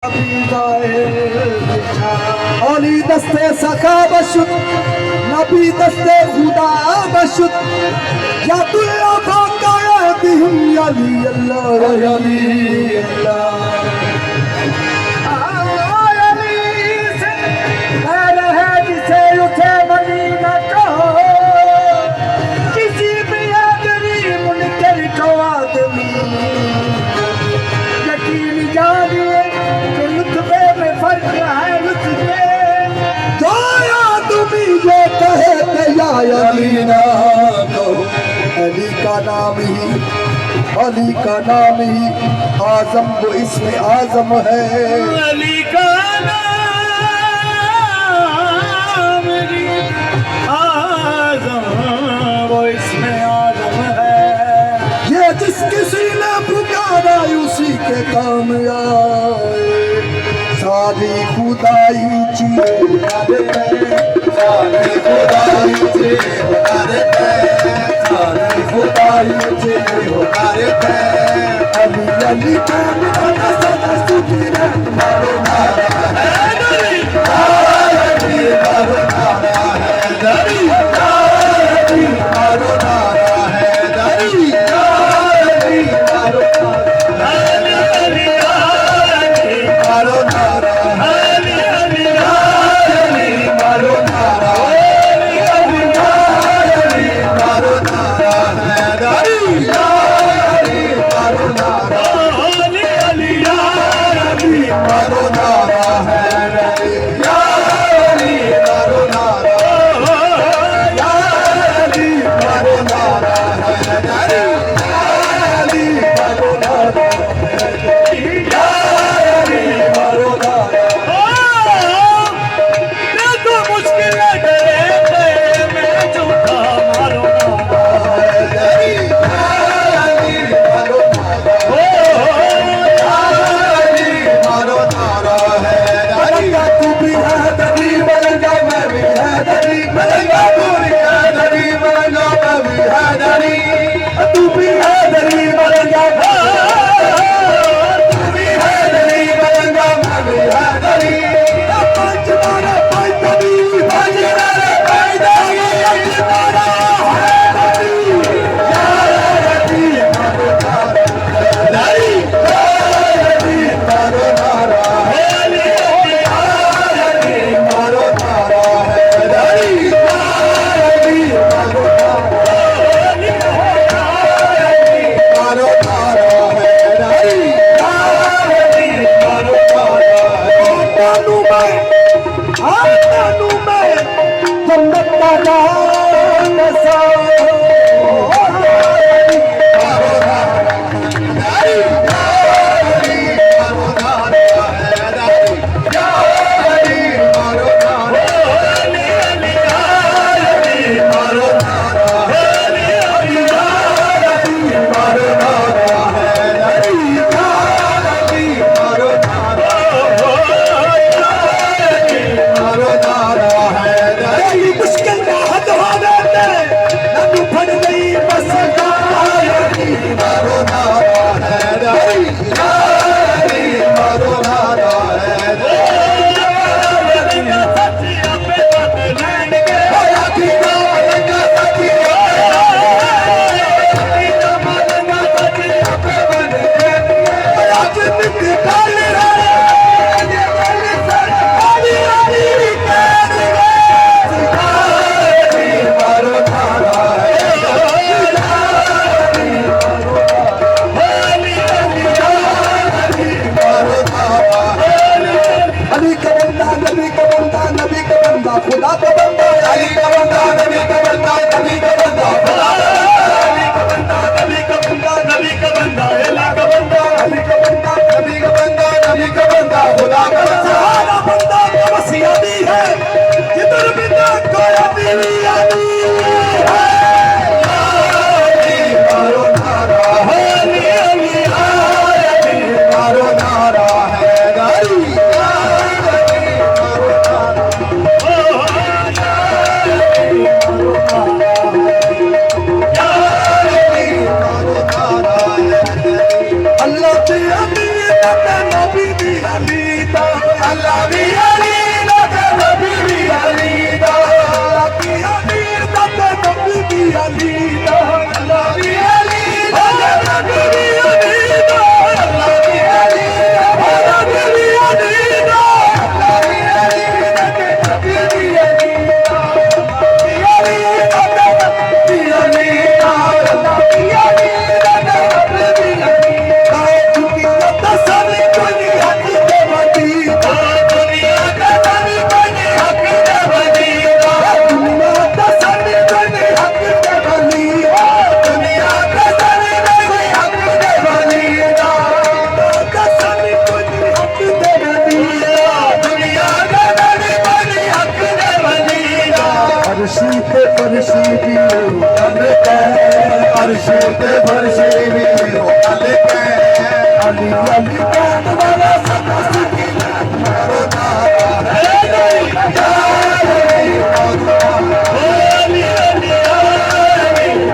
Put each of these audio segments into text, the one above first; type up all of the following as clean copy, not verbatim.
ओली दस्ते सखा बशुद नबी दस्ते खुदा बशुद यादुल्ला फाकाया दिहम अली अल्लाह अली अल्लाह अली से है जिसे उठे मदीना कहो किसी भी आदमी मुनकर को आदमी यकीन जानिए अली का नाम ही आजम वो इसमें आजम है। अली का नाम ही आजम वो इसमें आजम है। ये जिस किसी ने पुकारा उसी के काम आए। सारी खुदाई चीज़ सारी खुदाई चीज़ सारी खुदाई चीज़ अली अली के सदा सुखीरा मारो नारा है अली मारो नारा है अली मारो नारा है अली मारो अल्लाह भी अली दा ते नबी भी अली दा की अमीर दा ते नबी भी अली दा अल्लाह भी अली दा ते नबी भी अली दा अल्लाह भी अली दा ते नबी भी अली दा अल्लाह भी अली दा ते नबी भी अली दा अली दा ते नबी भी अली दा अल्लाह भी अली दा ते नबी भी अली दा झुकी दा सारी दुनिया हक दे वदी दा दुनिया का सारी दुनिया हक दे वदी दा दुनिया का सारी दुनिया हक दे वदी दुनिया का सारी दुनिया हक दे वदी दा का सारी दुनिया हक दे वदी दुनिया का सारी दुनिया हक दे वदी दा अर्शी ते फरशी भी कल के अर्शी ते फरशी भी कल के अली अली कहन वाला सब सकी मारो नारा है नहीं मारो अली अली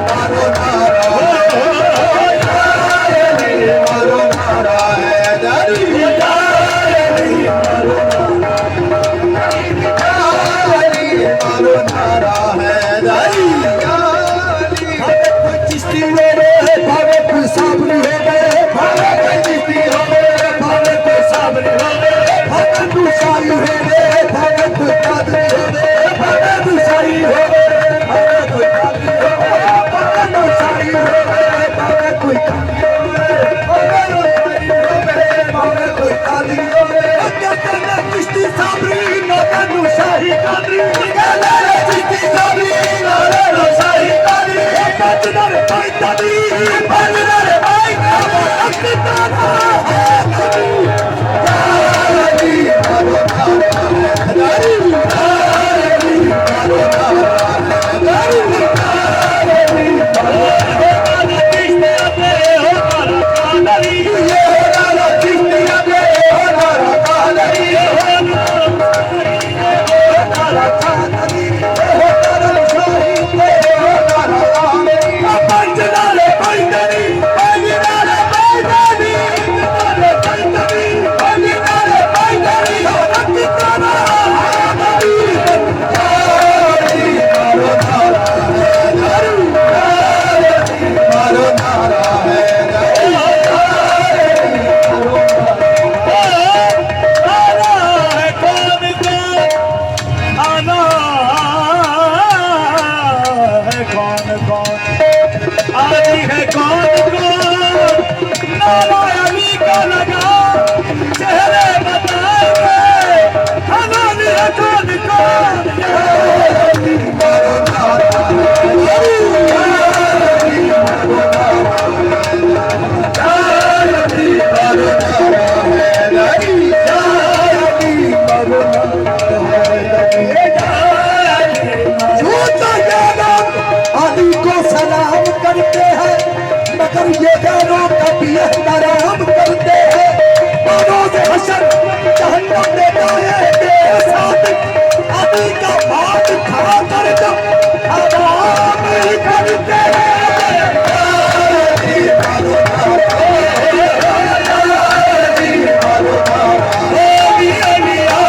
मारो नारा अली मारो नारा है अली मारो नारा है अली चिश्ती मेरे भावे कोई साबरी हो गए भावे कोई चिश्ती हो गए भावे कोई साबरी हो गए भावे कोई साई हो गए भावे कोई कादरी हो गए भावे कोई साई हो गए भावे कोई कादरी हो गए भावे कोई साई हो गए भावे कोई कादरी हो गए भावे कोई साई हो गए भावे कोई कादरी हो गए कहते हैं चिश्ती साबरी नौकनु शाही कादरी कहते हैं चिश्ती साबरी नौकनु शाही कादरी बजनर भाई दादी बजनर भाई अक्तारा है दादी दादी मारो नारा दादी दादी मारो नारा दादी दादी मारो नारा किस्ते अपने हो नारा कादरी ये नारा किस्ते अपने हो नारा कादरी हो नारा कादरी हो नारा शाही हो नारा बजनर भाई दादी बजनर भाई दादी बजनर भाई दादी बजनर भाई दादी अक्तारा है दादी दादी मारो नारा है दादी मारो नारा है दादी आना है कौन कौन आना है कौन कौन आती है कौन कौन नामा अली का लगा चेहरे बताएंगे हमारी है कौन कौन मारो नारा दादी मारो नारा है दादी दादी मारो नारा है दादी झूठा गैरों अली को सलाम करते हैं मगर ये गैरों का भी एहतराम करते हैं बरोज़ हशर जहन्नम में जाएंगे साथ अली का भात खा कर जब आवाम ही करते हैं दादी मारो नारा दादी मारो नारा अली अली मारो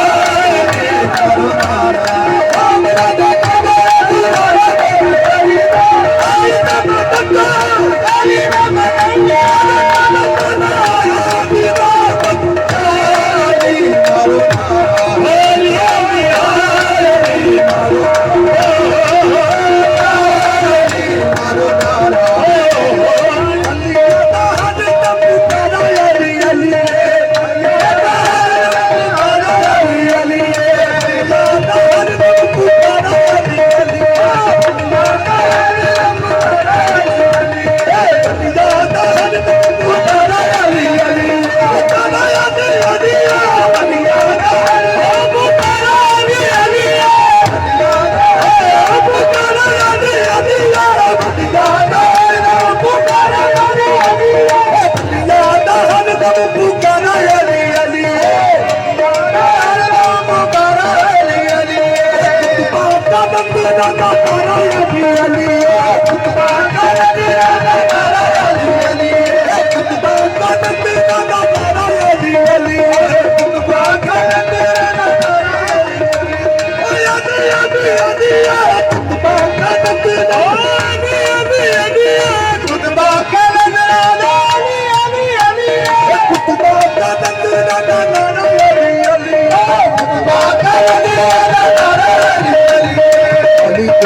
नारा मेरा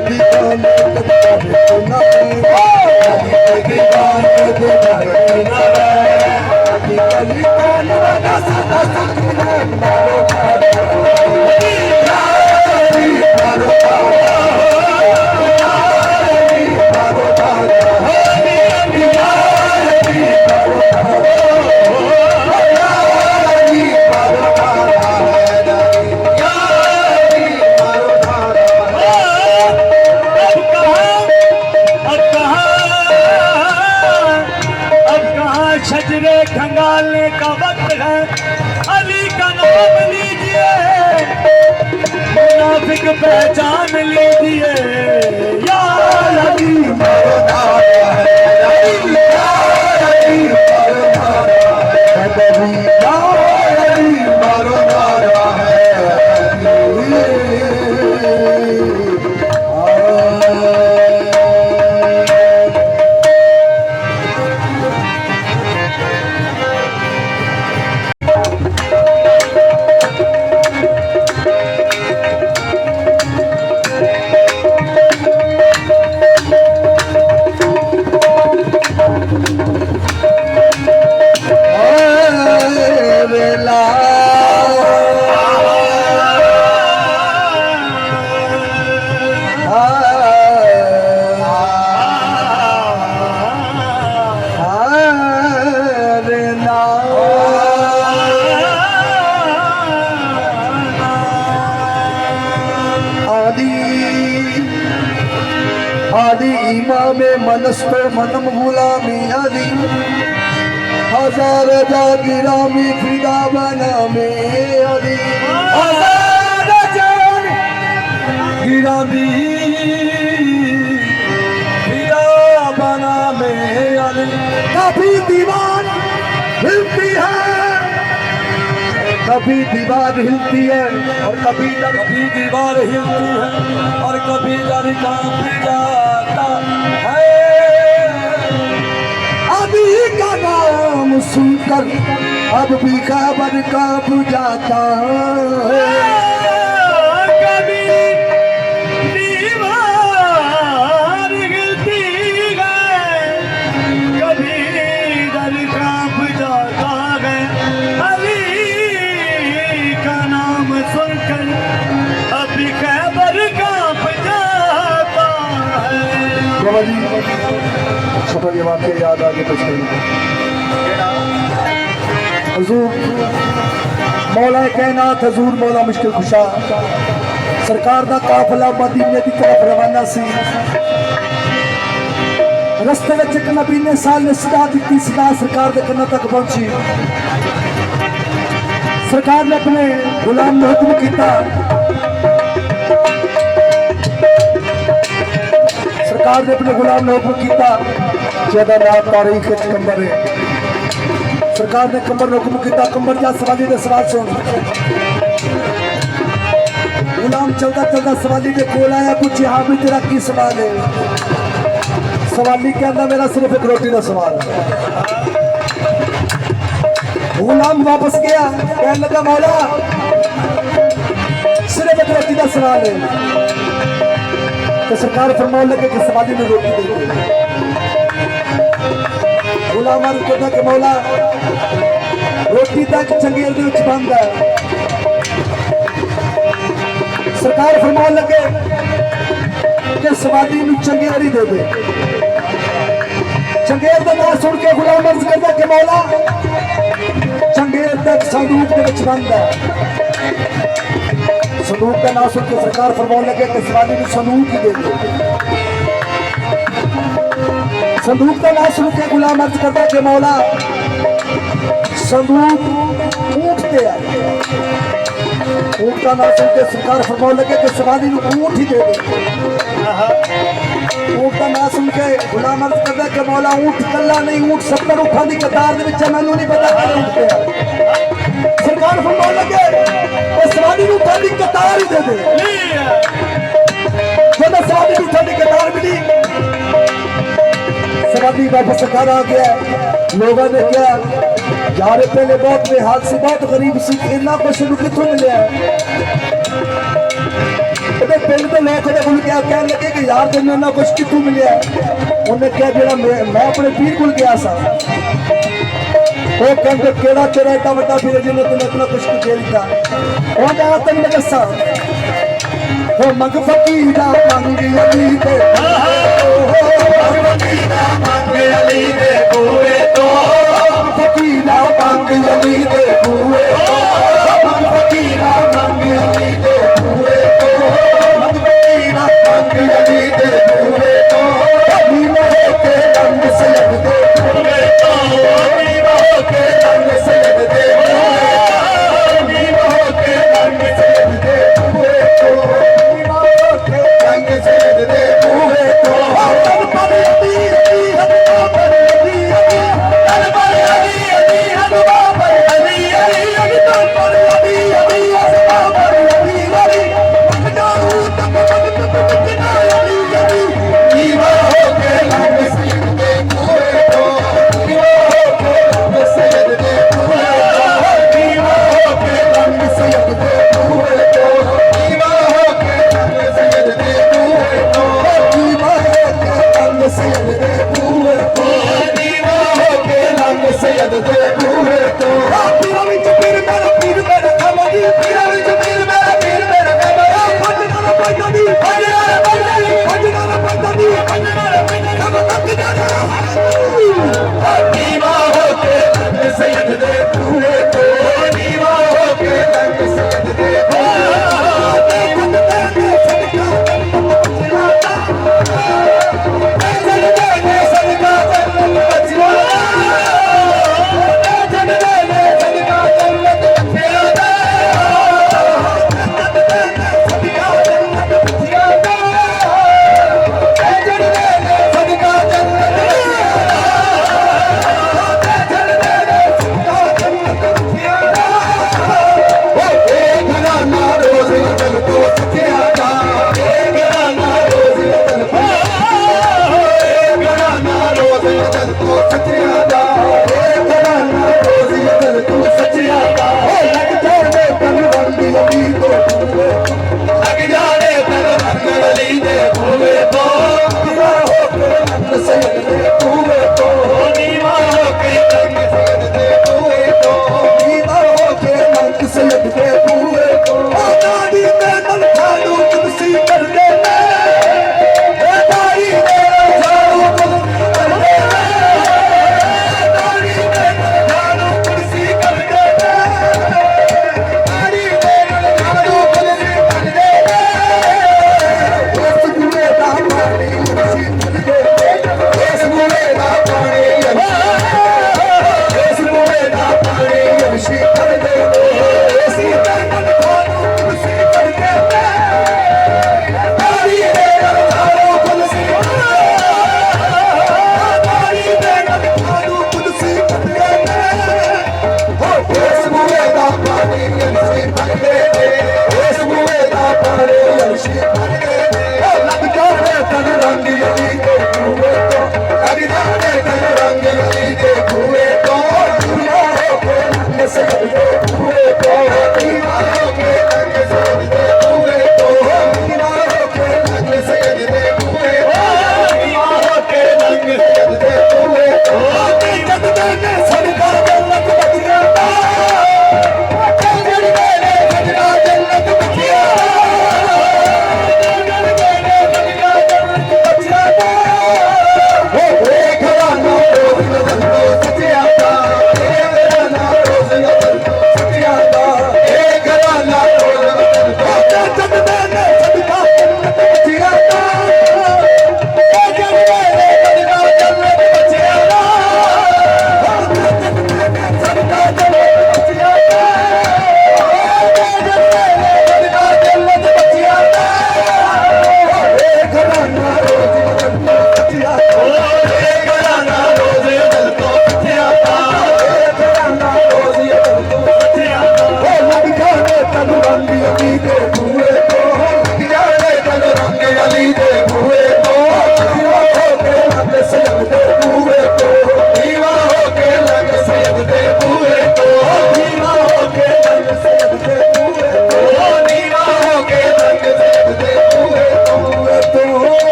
दीवाने करता है दीवाने करता छजरे खंगालने का वक्त है, अली का नाम लीजिए, मुनाफिक पहचान लीजिए। या अली आदि इमाम मनस्तो मनम गुलामी आदि हजार गिरामी फिदा बना में आदि हजार गिरामी फिदा बना में आदि। कभी दीवार हिलती है, कभी दीवार हिलती है और कभी दीवार हिलती है और कभी डर कांप जाता है। अभी का नाम सुनकर अब भी खबर कांप जाता है। कभी दीवार हिलती है, कभी डर कांप जाता है। सुनकर अभी खैबर कांप जाता है। बाबा जी छोटा ये वाक्य याद आगे कुछ हुजूर मौला कैनात हजूर मौला मुश्किल खुशा सरकार का काफिला मदीने की तरफ रवाना सी। रस्ते में एक नबी ने साल ने सदा दी, सदा सरकार के कन्ना तक पहुंची। सरकार ने अपने गुलाम ने हुक्म किया, सरकार ने अपने गुलाम ने हुक्म किया ज्यादा रात तारीख कंबर है। सरकार ने कंबर ने हुक्म किया कंबर जा सवाली ने सवाल सुन। गुलाम चलता चलता सवाली ने कोल आया, पूछे हाँ भी तेरा की सवाल है। सवाली कहना मेरा सिर्फ एक रोटी का सवाल है। गुलाम वापस गया, कहने लगा मौला सिर्फ एक रोटी का सवाल है। तो सरकार फरमाने लगे कि सवाली ने रोटी दे दी। गुलाम कहता कि मौला रोटी तक चंगेर दे विच बंद है। सरकार फरमाने लगे कि सवाली नूं चंगेर ही दे दे। चंगेर का नाम सुन के गुलाम अर्ज करता कि मौला चंगेर तक संदूक के विच बंद है। संदूक का नाम सुन के सरकार फरमाने लगे कि सवाली को संदूक ही दे दो। संदूक का नाम सुन के गुलाम अर्ज करता कि मौला संदूक ऊंट पे है। ऊंट का नाम सुन के सरकार फरमाने लगे कि सवाली को ऊंट ही दे दो। ऊंट का नाम सुन के गुलाम अर्ज करता कि मौला ऊंट कला नहीं, ऊंट 70 ऊंटां दी कतार दे विच मैनूं नहीं पता कि ऊंट पे है। सरकार फरमाने लगे कि सवाली को ऊंटां दी कतार ही दे दे। जब सवाली को ऊंटां दी कतार मिली, सवाली वापस घर आ गया। लोगों ने क्या यार पहले बहुत बेहाल सी, बहुत गरीब सी, इतना कुछ कितों मिले। ਉਹਦੇ ਪਿੰਡ ਦੇ ਲੋਕ ਉਹਦੇ ਕੋਲ ਕਿਹਾ ਕਹਿਣ ਲੱਗੇ ਕਿ ਯਾਰ ਤੈਨੂੰ ਇੰਨਾ ਕੁਛ ਕਿੱਥੋਂ ਮਿਲਿਆ? ਉਹਨੇ ਕਿਹਾ ਜਿਹੜਾ ਮੈਂ ਆਪਣੇ ਪੀਰ ਕੋਲ ਗਿਆ ਸਾਂ। ਉਹ ਕਹਿੰਦੇ ਕਿਹੜਾ ਤੇਰਾ ਏਡਾ ਵੱਡਾ ਪੀਰ ਜਿਹਨੇ ਤੈਨੂੰ ਇਤਨਾ ਕੁਛ ਦੇ ਦਿੱਤਾ? ਉਹ ਕਹਿੰਦਾ ਤੈਨੂੰ ਦੱਸਾਂ, ਉਹ ਮੰਗ ਫਕੀਰਾ ਮੰਗ ਅਲੀ ਦੇ, ਮੰਗ ਫਕੀਰਾ ਮੰਗ ਅਲੀ ਦੇ ਬੂਹੇ ਤੋਂ, ਫਕੀਰਾ ਮੰਗ ਅਲੀ ਦੇ ਬੂਹੇ ਤੋਂ, ਮੰਗ ਫਕੀਰਾ ਮੰਗ ਅਲੀ ਦੇ ਬੂਹੇ ਤੋਂ, ਮੰਗ ਫਕੀਰਾ ਮੰਗ ਅਲੀ ਦੇ ਬੂਹੇ ਤੋਂ, ਨੀਵੇਂ ਹੋ ਕੇ ਰੰਗ ਸਜਦ ਦੇ ਬੂਹੇ ਤੋਂ, ਨੀਵਾਂ ਹੋ ਕੇ ਰੰਗ ਸਜਦ ਦੇ ਬੂਹੇ ਤੋਂ, ਨੀਵਾਂ ਹੋ ਕੇ ਰੰਗ ਸਜਦ ਦੇ ਬੂਹੇ ਤੋਂ, ਨੀਵਾਂ ਹੋ ਕੇ ਰੰਗ ਸਜਦ ਦੇ ਬੂਹੇ ਤੋਂ, ਤਨ ਪਰ ਅਲੀ ਅਲੀ ਹੱਥਾਂ ਪਰ ਅਲੀ ਅਲੀ ਤਨ ਪਰ ਅਲੀ ਅਲੀ ਹੱਥਾਂ ਪਰ ਅਲੀ ਅਲੀ ਅਲੀ ਤਨ ਪਰ ਅਲੀ ਅਲੀ ਹੱਥਾਂ ਪਰ ਅਲੀ ਅਲੀ ਜਾਉ ਤੱਕ ਤੱਕ ਨਾ ਅਲੀ ਅਲੀ ਨੀਵਾਂ ਹੋ ਕੇ ਰੰਗ ਸਜਦ ਦੇ ਬੂਹੇ ਤੋਂ, ਨੀਵਾਂ ਹੋ ਕੇ ਰੰਗ ਸਜਦ ਦੇ ਬੂਹੇ ਤੋਂ, ਨੀਵਾਂ ਹੋ ਕੇ ਰੰਗ ਸਜਦ ਦੇ ਬੂਹੇ ਤੋਂ, ਨੀਵਾਂ ਹੋ ਕੇ ਰੰਗ ਸਜਦ ਦੇ ਬੂਹੇ ਤੋਂ, ਨੀਵਾਂ ਹੋ ਕੇ ਰੰਗ ਸਜਦ ਦੇ ਬੂਹੇ ਤੋਂ ਨੀਵਾਂ ਹੋ ਕੇ ਰੰਗ ਸਜਦ ਦੇ ਬੂਹੇ ਤੋਂ, ਪੀਰਾਂ ਵਿੱਚ ਪੀਰ ਮੇਰਾ ਕਮਾਈ ਪੀਰਾਂ ਵਿੱਚ ਪੀਰ ਮੇਰਾ ਕਮਾਈ, ਪੰਜ ਨਾਲ ਪੈਦਾ ਦੀ ਪੰਜ ਨਾਲ ਪੈਦਾ ਦੀ, ਪੰਜ ਨਾਲ ਪੈਦਾ ਦੀ ਪੰਜ ਨਾਲ ਪੈਦਾ ਦੀ, ਕਮ ਤੱਕ ਜਾਣਾ ਨੀਵਾਂ ਹੋ ਕੇ ਰੰਗ ਸਜਦ ਦੇ ਬੂਹੇ ਤੋਂ, ਨੀਵਾਂ ਹੋ ਕੇ ਰੰਗ ਸਜਦ ਦੇ ਬੂਹੇ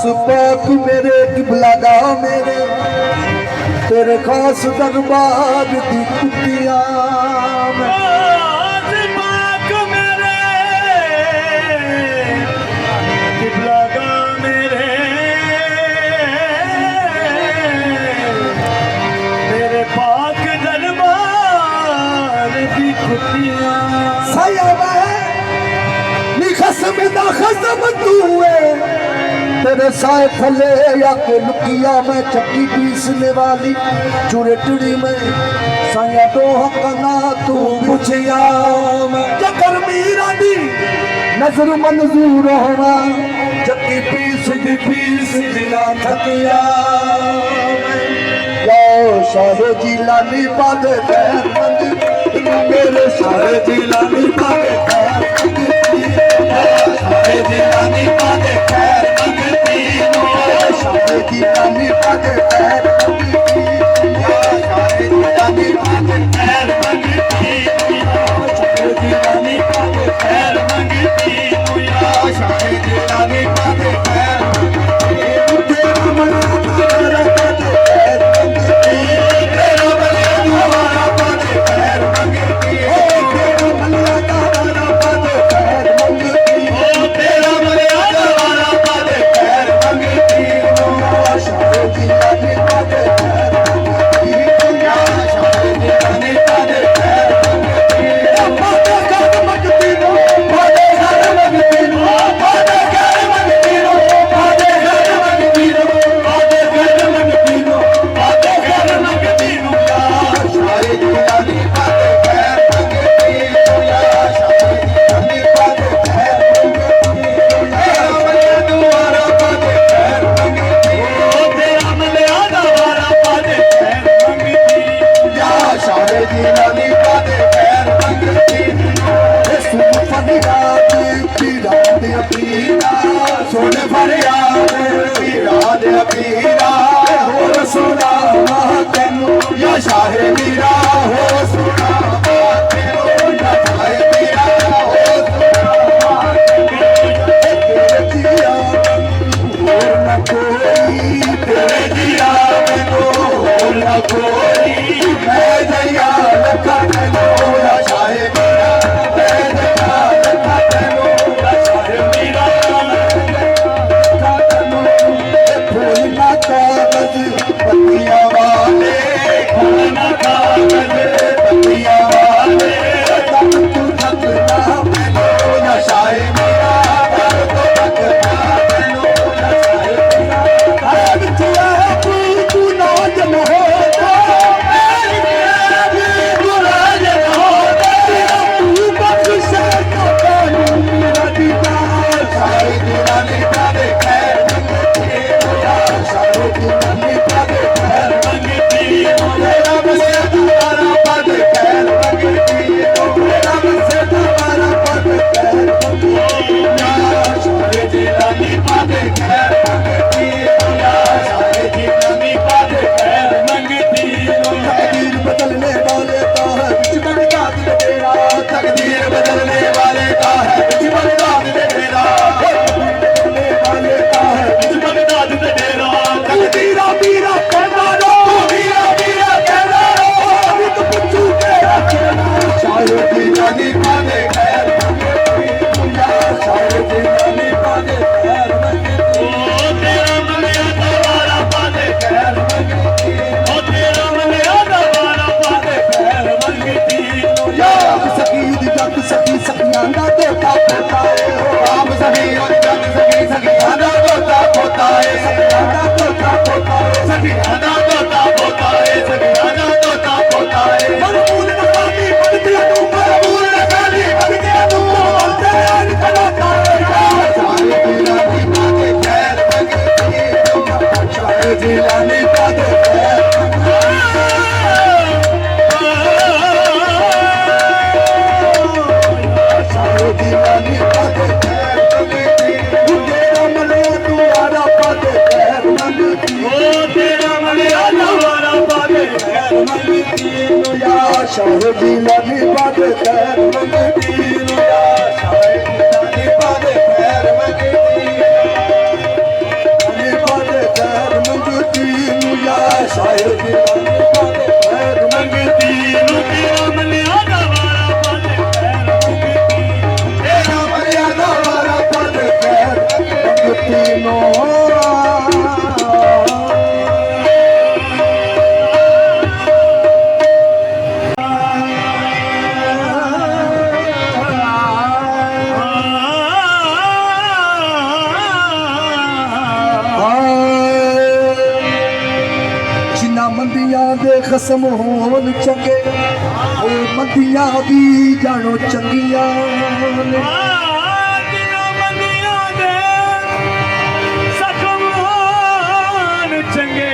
पाक मेरे किबला मेरे तेरे खास दरबार दी कुटिया खास पाक मेरे किबला मेरे तेरे पाक दरबार दी कुटिया साया नी खसम दा खसम तू है तेरे साए थले या के लुकिया मैं चक्की पीसने वाली चुरटड़ी में साया तो हकना तू पूछिया मैं जकर मीरा दी नजर मंजूर होना चक्की पीस दिला थकिया या शाह जिलानी पादे पैर मंग मेरे शाह जिलानी पादे पैर शाह जिलानी पादे पैर शाह जिलानी पादे पैर शाह जिलानी पादे पैर शाह जिलानी पादे पैर शाह जिलानी पादे पैर तेरा मना तेरा पादे पैर तेरा बलिया हमारा पादे पैर तेरा बलिया हमारा पादे पैर तेरा बलिया हमारा पादे पैर शाह जिलानी पादे पैर शाह जिलानी पादे पैर पादे घर मंगती नो पादे घर मंगती नो पादे घर मंगती नो पादे घर मंगती नो पादे घर मंगती नो पादे घर मंगती नो शाह जिलानी पादे पैर शाह जिलानी पादे पैर तेरा बलिया दुआरा पादे पैर तेरा मलिया दवारा पादे पैर मंगती या शाह जिलानी पादे पैर सुन फरियाद पीरा दे पीरा सुन फरियाद पीरा दे पीरा हो सुना तेनू या शाह मीरा हो सुना तेनू या शाह मीरा हो सुना तेरे जिया और न कोई तेरे जिया मैनू और न कोई मैं जया लखा तेनू या शाह मीरा मैं जया लखा तेनू या शाह मीरा फूल ना कागज पत्तियां वाले फूल ना कागज पत्तियां वाले तब तू थकना मैनू या शाह मीरा तब तू थकना मैनू या शाह मीरा आज तुआ तू ना जन हो बदलने वाले का है बिच बरदा दिल तेरा तकदीर बदलने वाले का है बिच बरदा दिल तेरा बदलने वाले का है बिच बरदा दिल तेरा तकदीरा मीरा कहना रो मीरा मीरा कहना रो अभी तो पुछू तेरा कहना शाह जिलानी पादे खैर शाह जिलानी पादे खैर तेरा मलिया दवारा पादे पैर तेरा मलिया दवारा पादे पैर मंगती जग सकी सकियां दा तोता पोता है आप सभी जग सकियां दा तोता पोता है सकियां दा तोता पोता है सकियां दा तोता पोता है सकियां दा तोता पोता है मरमूल नकाली बनदिया तू मरमूल नकाली बनदिया तू बोलते आज कलाता है शाह जिलानी पादे खैर मंगती शाह जिलानी पादे खैर शाह जिलानी पादे खैर तेरा मलिया दुआरा पादे खैर मंगती तेरा मलिया दवारा पादे पैर मंगती या शाह जिलानी पादे खैर मंगती या शाह जिलानी पादे खैर मंगती ਖਸਮ ਹੋਣ ਚੰਗੇ ਓਏ ਮੰਦੀਆਂ ਵੀ ਜਾਣੋ ਚੰਗੀਆਂ ਨੇ ਜਿਨ੍ਹਾਂ ਮੰਦੀਆਂ ਦੇ ਜ਼ਖਮ ਹੋਣ ਚੰਗੇ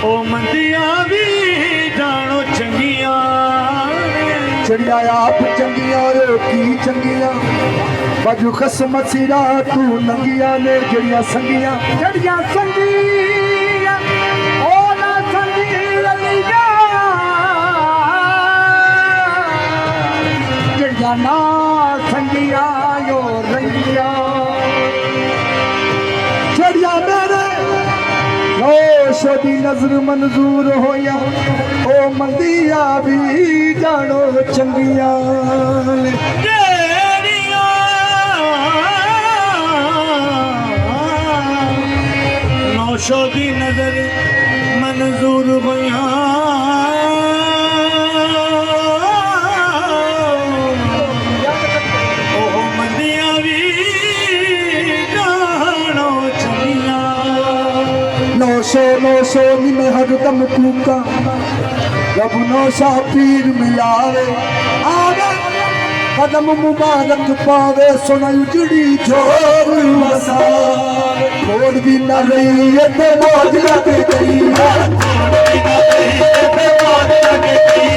ਉਹ ਮੰਦੀਆਂ ਵੀ ਜਾਣੋ ਚੰਗੀਆਂ ਜਿਹੜੀਆਂ ਆਪ ਚੰਗੀਆਂ ਓ ਕੀ ਚੰਗੀਆਂ ਬਾਜੂ ਖਸਮ ਸਿਰਾ ਤੂੰ ਨੰਗੀਆਂ ਨੇ ਜਿਹੜੀਆਂ ਸੰਗੀਆਂ ਉਹ ਨਾ ਸੰਗੀ ਰਲੀਆਂ ਜਿਹੜੀਆਂ ਨਾ ਸੰਗੀਆਂ ਓ ਰੰਗੀਆਂ ਜਿਹੜੀਆਂ ਮੇਰੇ ਹੋਸ਼ ਦੀ ਨਜ਼ਰ ਮਨਜ਼ੂਰ ਹੋਇਆ ਉਹ ਮੰਦੀਆਂ ਵੀ ਜਾਣੋ ਚੰਗੀਆਂ ਨੇ नौशो की नजर मंजूर हुआ ओ मंदिया भी जानो चंगिया नौशो नी में हरदम कूका जब नौशा पीर मिलावे आवे कदम मुबारक पावे सुना उजड़ी जोर वसावे छोड़ भी न रही ये ते मौज लग गई छोड़ भी न रही ये ते मौज लग गई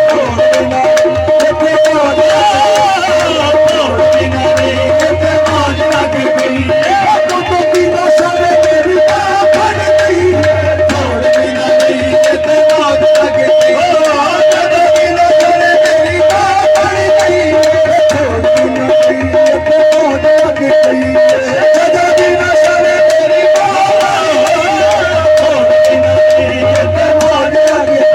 छोड़ भी न ये ते मौज छोड़ भी न रही ये ते मौज लग गई तू तो बिना शर्म मेरी बात बन गई छोड़ भी न रही ये ते मौज लग गई तू तो बिना शर्म मेरी बात बन गई छोड़ भी न रही ये ते मौज लग गई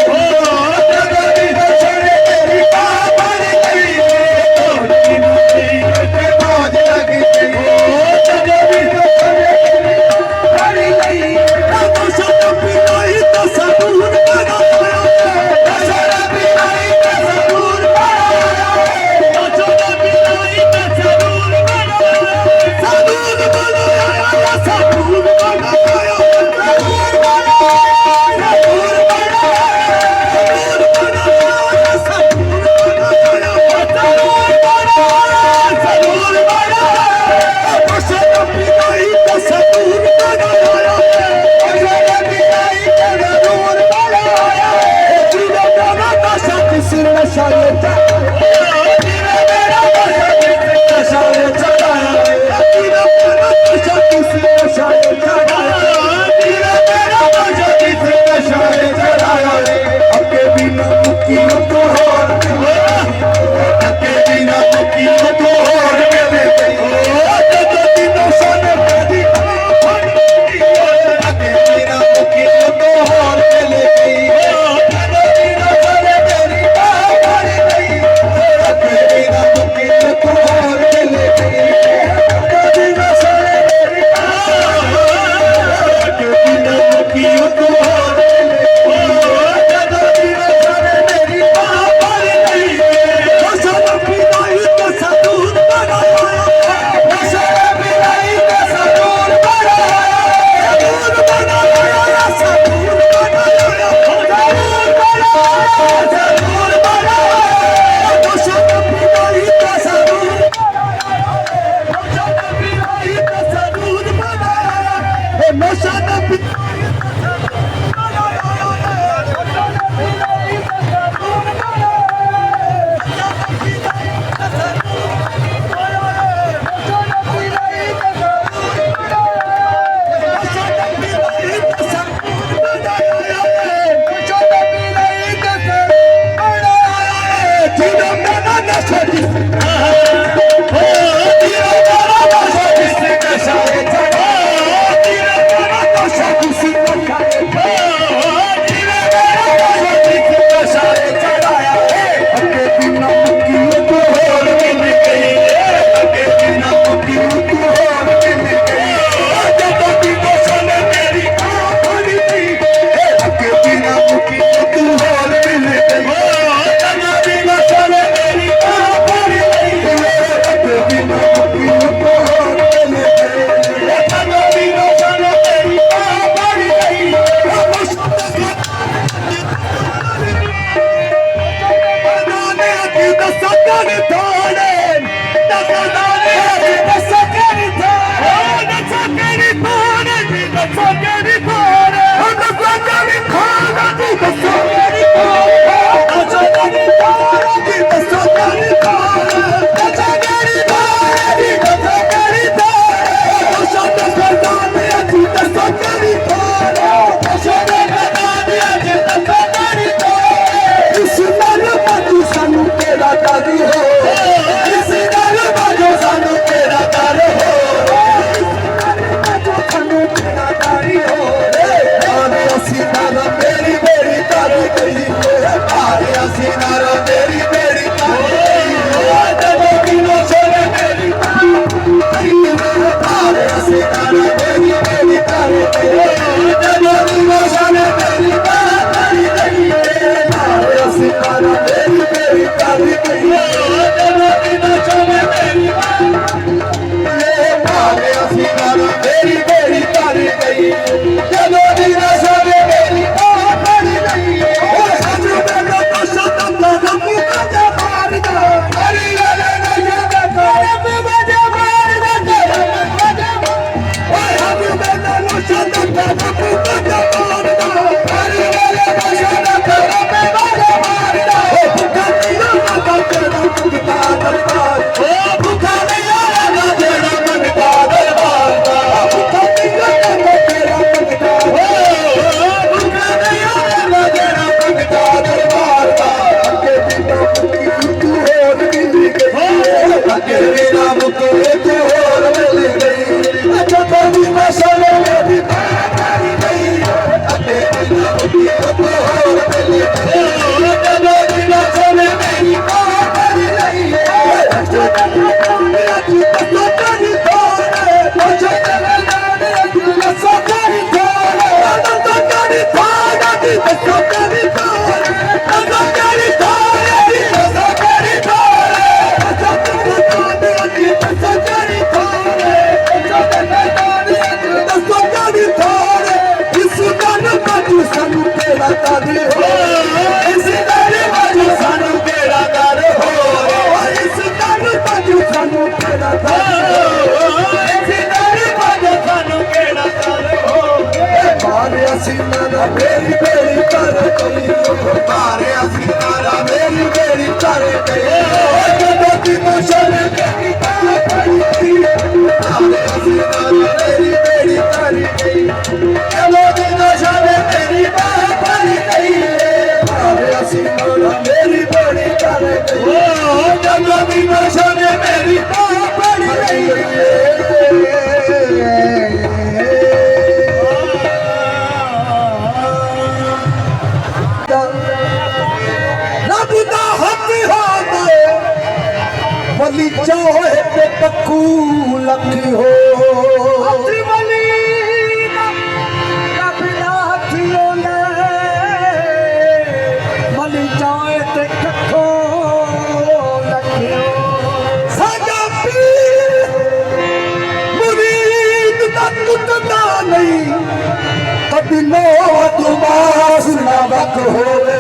ਮਹੀਨੋ ਤੁਮਾਸ ਨਾ ਵਕ ਹੋਵੇ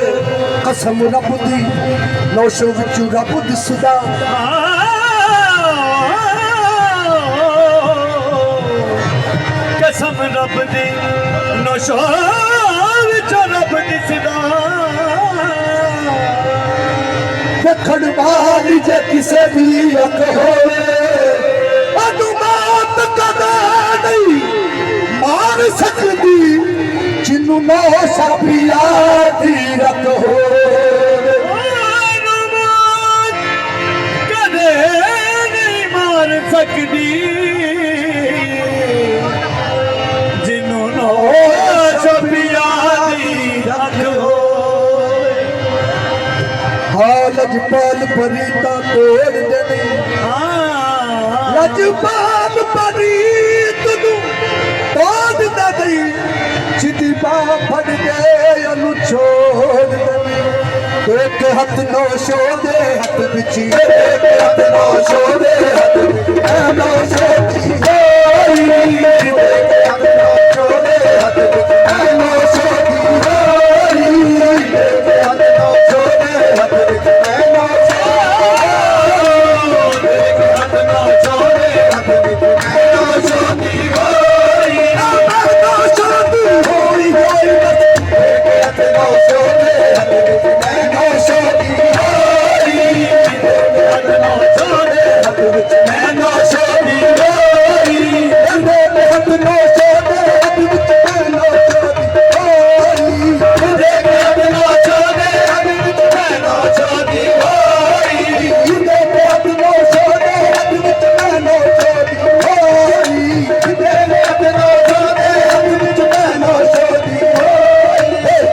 ਕਸਮ ਰੱਬ ਦੀ ਨੌਸ਼ੋ ਵਿੱਚੋਂ ਰੱਬ ਦਿਸਦਾ ਕਸਮ ਰੱਬ ਦੀ ਨਸ਼ਾ ਵਿੱਚੋਂ ਰੱਬ ਦਿਸਦਾ ਵੇਖਣ ਵਾਲੀ ਜੇ ਕਿਸੇ ਦੀ ਅੱਖ ਹੋਵੇ ਉਹਨੂੰ ਮੌਤ ਕਦੇ ਨਹੀਂ ਮਾਰ ਸਕਦੀ ਜਿਹਨੂੰ ਨੌਸ਼ਾ ਪਿਆ ਦੀ ਰੱਖ ਹੋਵੇ ਉਹਨੂੰ ਮੌਤ ਕਦੇ ਨਹੀਂ ਮਾਰ ਸਕਦੀ ਜਿਹਨੂੰ ਨੌਸ਼ਾ ਪਿਆ ਦੀ ਰੱਖ ਹੋਵੇ ਲਜਪਾਲ ਪਰੀਤਾ ਤੋੜ ਦੇਣੀ ਲਜਪਾਲ ਪਰੀਤ ਨੂੰ ਤੋੜ ਦੇਣੀ ਜਿੱਦੀ ਬਾਹ ਫੜ ਕੇ ਉਹਨੂੰ ਛੋੜ ਦੇਣੀ ਇੱਕ ਹੱਥ ਨੌਸ਼ੋ ਦੇ ਹੱਥ ਵਿੱਚ ਇੱਕ ਹੱਥ ਨੌਸ਼ੋ ਦੇ ਹੱਥ ਵਿੱਚ ਐ ਨੌਸ਼ੋ ਦੀ ਹੋਈ ਇੱਕ ਹੱਥ ਨੌਸ਼ੋ ਦੇ ਹੱਥ ਵਿੱਚ ਐ ਨੌਸ਼ੋ ਦੀ ਹੋਈ ਇੱਕ ਹੱਥ ਨੌਸ਼ੋ ਦੇ ਹੱਥ ਵਿੱਚ ਐ ਨੌਸ਼ੋ ਇੱਕ ਹੱਥ ਨੌਸ਼ੋ ਦੇ ਹੱਥ ਵਿੱਚ ਐ ਨੌਸ਼ੋ ਦੀ ਹੋਈ ਐ ਨੌਸ਼ੋ ਦੀ ਹੋਈ ਹੋਈ ਇੱਕ ਹੱਥ ਨੌਸ਼ੋ ਦੇ ਹੱਥ ਵਿੱਚ ਐ ਨੌਸ਼ੋ ਦੀ ਹੋਈ ਇੱਕ ਹੱਥ ਨੌਸ਼ੋ ਦੇ ਹੱਥ ਵਿੱਚ ਐ ਨੌਸ਼ੋ ਦੀ ਹੋਈ ਇਹਦੇ ਹੱਥ ਨੌਸ਼ੋ ਦੇ ਹੱਥ ਵਿੱਚ ਐ ਨੌਸ਼ੋ ਦੀ ਹੋਈ ਇਹਦੇ ਹੱਥ ਨੌਸ਼ੋ ਦੇ ਹੱਥ ਵਿੱਚ ਐ ਨੌਸ਼ੋ ਦੀ ਹੋਈ ਇਹਦੇ ਹੱਥ ਨੌਸ਼ੋ ਦੇ ਹੱਥ ਵਿੱਚ ਐ ਨੌਸ਼ੋ ਦੀ ਹੋਈ ਇਹਦੇ ਹੱਥ ਨੌਸ਼ੋ ਦੇ ਹੱਥ ਵਿੱਚ ਐ ਨੌਸ਼ੋ ਦੀ ਹੋਈ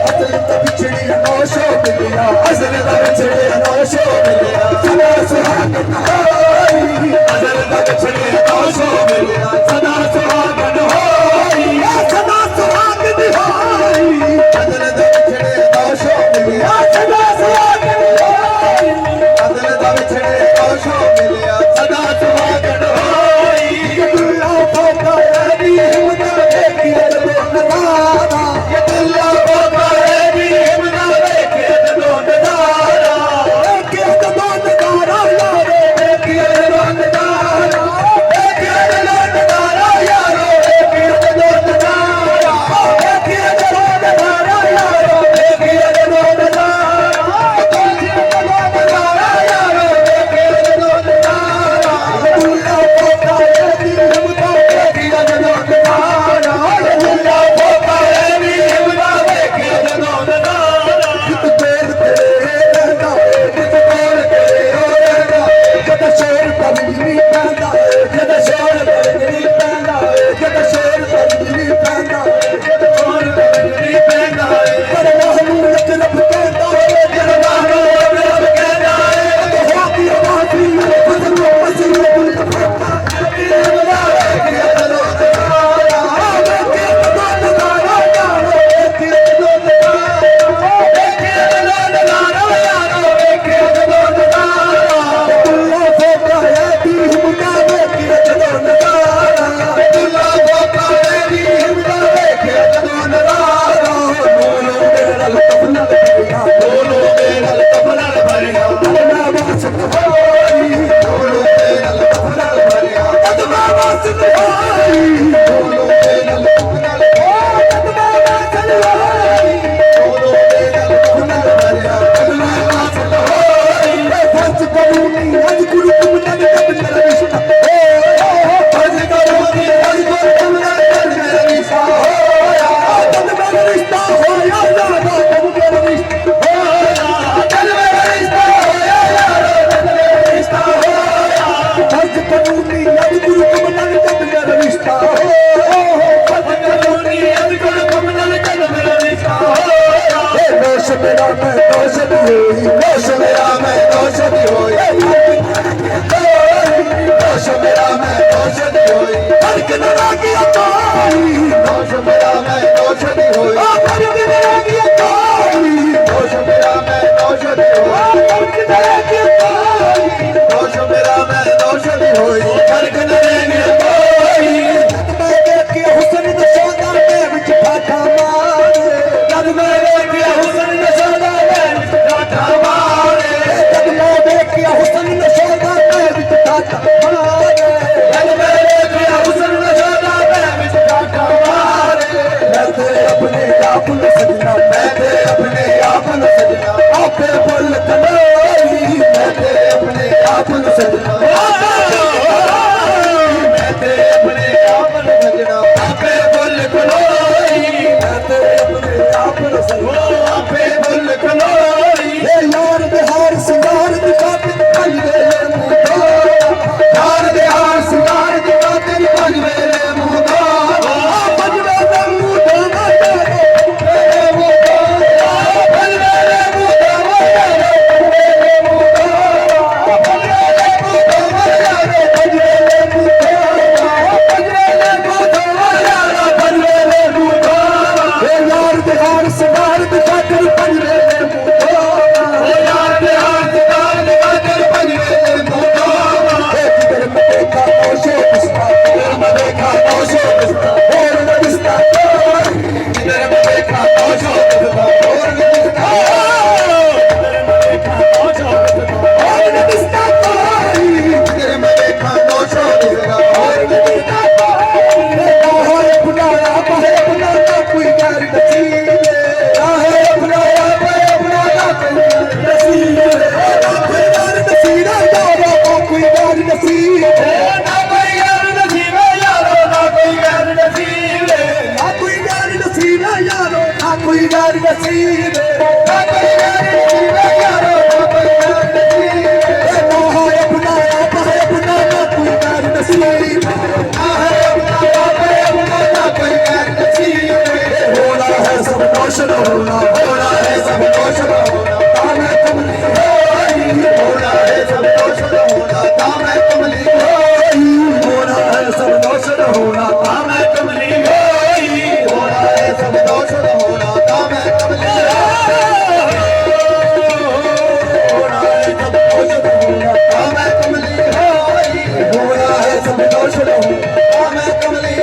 ਅਸਲ ਤਾਂ ਵਿਛੜੀ ਨੌਸ਼ੋ ਮਿਲਿਆ ਅਸਲ ਤਾਂ ਵਿਛੜੀ ਨੌਸ਼ੋ ਮਿਲਿਆ ਸਦਾ ਸੁਹਾਗਣ ਹੋਈ ਅਸਲ ਤਾਂ ਵਿਛੜੀ ਨੌਸ਼ੋ ਮਿਲਿਆ ਸਦਾ ਸੁਹਾਗਣ ਹੋਈ ਸਦਾ ਸੁਹਾਗਣ ਹੋਈ ਅਸਲ ਤਾਂ ਵਿਛੜੇ ਨੌਸ਼ੋ ਮਿਲਿਆ ਸਦਾ ਸੁਹਾਗਣ ਹੋਈ ਅਸਲ ਤਾਂ ਵਿਛੜੇ ਨੌਸ਼ੋ ਮਿਲਿਆ ਸਦਾ ਸੁਹਾਗਣ ਹੋਈ ਦੁੱਲਾ ਫੋਕਾ ਨੀ ਹਿੰਮਤ ਦੇਖੀ ਨਜ਼ਾਰਾ ਇਹ ਦੁੱਲਾ ਫੋਕਾ ਨੀ ਹਿੰਮਤ ਦੇਖੀ ਨਜ਼ਾਰਾ ਦੇਖੀ ਨਜ਼ਾਰਾ ਯਾਰੋ ਦੇਖੀ ਨਜ਼ਾਰਾ ਦੇਖੀ ਨਜ਼ਾਰਾ ਯਾਰੋ ਦੇਖੀ ਨਜ਼ਾਰਾ ਦੇਖੀ ਨਜ਼ਾਰਾ ਯਾਰੋ ਦੇਖੀ ਨਜ਼ਾਰਾ ਦੇਖੀ ਨਜ਼ਾਰਾ ਯਾਰੋ ਦੇਖੀ ਨਜ਼ਾਰਾ ਦੁੱਲਾ ਫੋਕਾ ਨੀ ਹਿੰਮਤ ਦੇਖੀ ਨਜ਼ਾਰਾ ਦੁੱਲਾ ਫੋਕਾ ਨੀ ਹਿੰਮਤ ਦੇਖੀ ਨਜ਼ਾਰਾ ਕਿਤ ਤੇਰ ਤੇਰੇ ਰਹਿੰਦਾ ਕਿਤ ਤੇਰ ਤੇਰੇ ਰਹਿੰਦਾ ਕਦ ਸ਼ੇਰ ਪਰਨੀ ਪੈਂਦਾ ਕਦ ਸ਼ੇਰ ਪਰਨੀ ਪੈਂਦਾ ਕਦ ਸ਼ੇਰ ਪਰਨੀ ਪੈਂਦਾ ਕਦ ਸ਼ੇਰ ਪਰਨੀ ਪੈਂਦਾ ਪਰ ਨੂੰ ਲੱਕ ਰੱਬ ਕਹਿੰਦਾ ਜਰਵਾਹ ਨੂੰ ਰੱਬ ਕਹਿੰਦਾ ਹੋ ਕੀ ਆਵਾਜ਼ੀ ਫਸਲ ਮਸੀਂ ਦੁੱਲ ਫੋਕਾ ਹੁਸਨ ਦੇ ਸੌਂਦਰ ਦੇ ਵਿੱਚ ਫਾਟਾ ਮਾਰ दिसता जिधर मैं देखा नौशो दिसता और न दिसता जिधर मैं देखा नौशो दिसता और न दिसता और न दिसता जिधर मैं देखा नौशो दिसता और न दिसता है अपनाया कोई गैर नसीब है अपनाया कोई नसीब ना कोई गैर नसीब यारो ना कोई गैर नसीब ना कोई गैर नसीब यारो ना कोई गैर नसीब ना कोई गैर नसीब यारो ना कोई गैर नसीब ना कोई गैर नसीब यारो ना कोई गैर नसीब ना है अपनाया अपना ना कोई गैर नसीब ना है अपनाया अपना ना कोई गैर नसीब होना है सब रोशन होना है सब रोशन होना तामे कमली होना है सब रोशन होना तामे कमली होना है सब रोशन होना तामे कमली होना है सब रोशन होना तामे कमली होना है सब रोशन होना तामे कमली होना है सब रोशन होना तामे कमली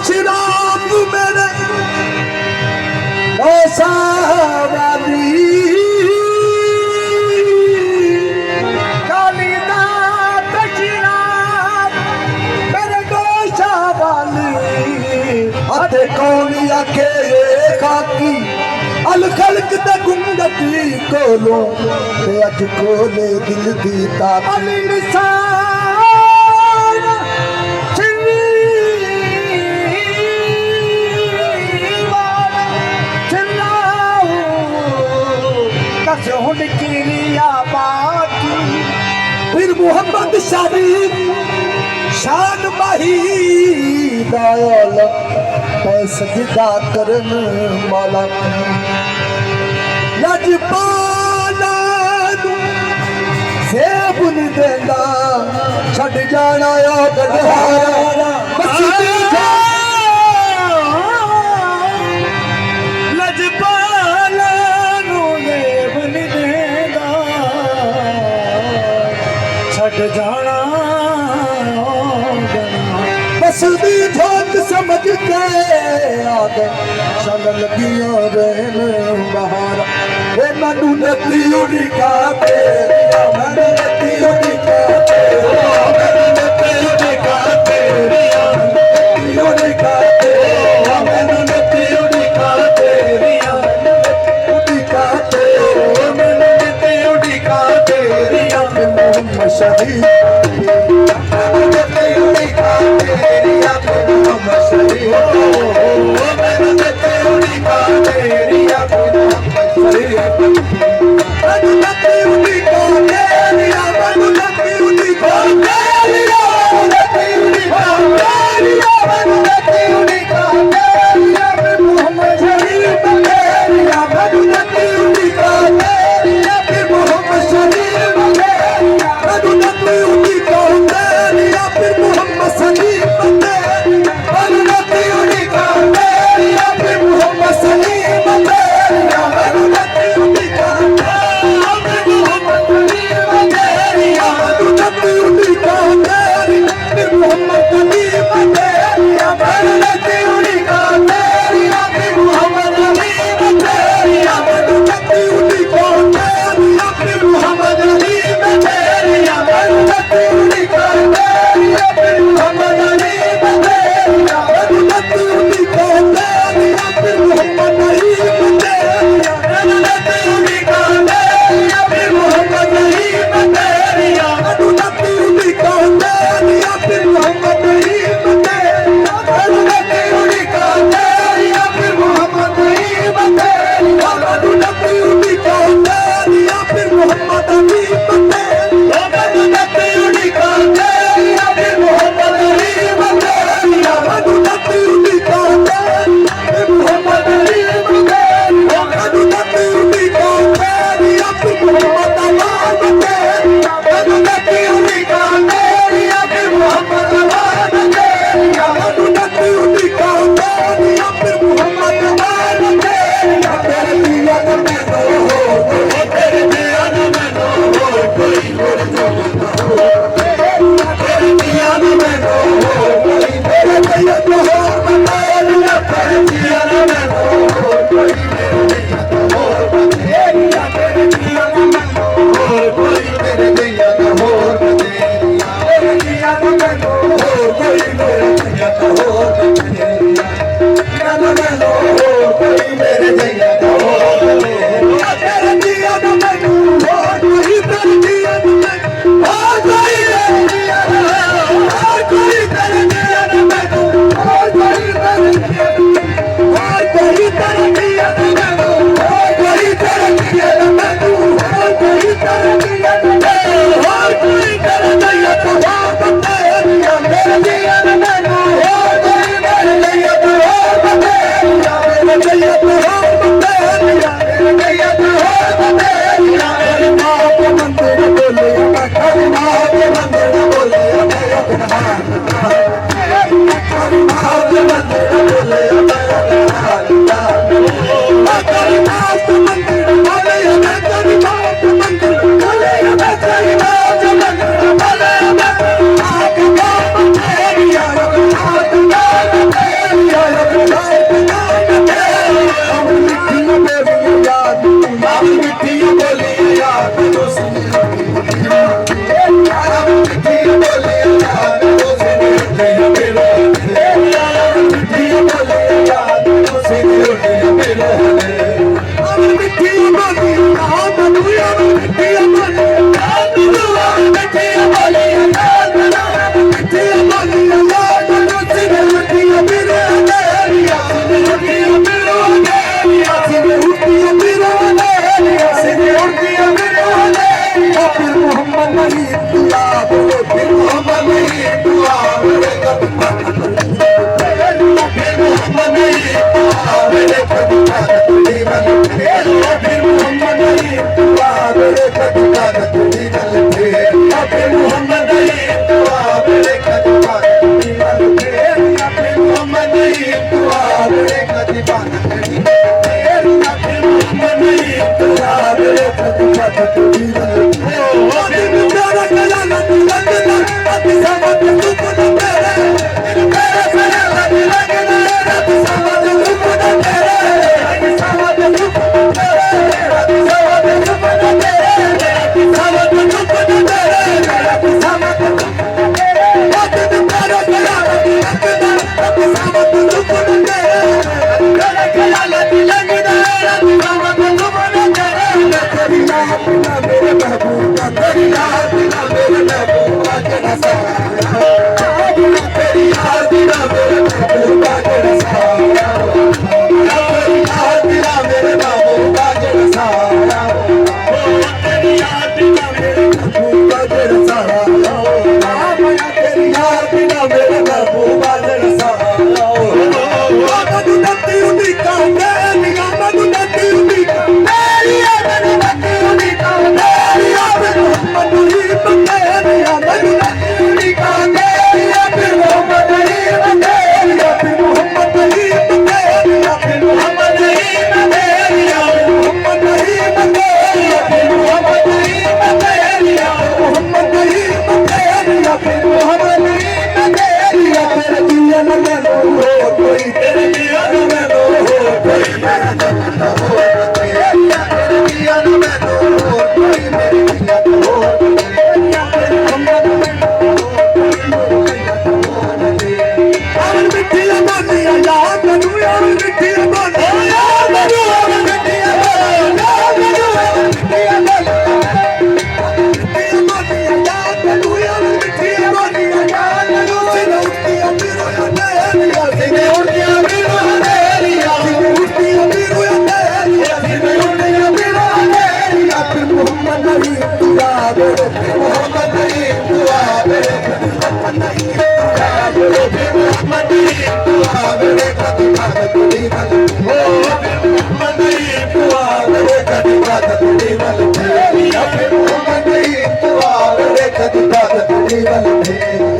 शराब मेरे नौशावाली कालीदात शराब मेरे नौशावाली अते कौन आखे खाकी अल खलक ते गुंगती कोलो ते अज कोले दिल दी ताक अली निशान फिर मोहम्मद शरीफ शान माही दयाल सजदा करन माला लजपाला सेब नहीं देंदा छड़ जाना या गढ़हारा जाना बस भी ठोक समझ के आ गए चल लगिया रहन बहारा वे मनु नती उड़ी का तेरिया मनु नती उड़ी का तेरिया मनु नती उड़ी का तेरिया उड़ी का तेरिया मनु नती उड़ी का तेरिया उड़ी का तेरिया मनु नती उड़ी का तेरिया मोहम्मद शरीफ Teria,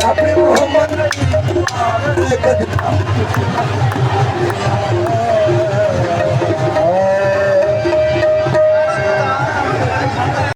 ਆਪਣੇ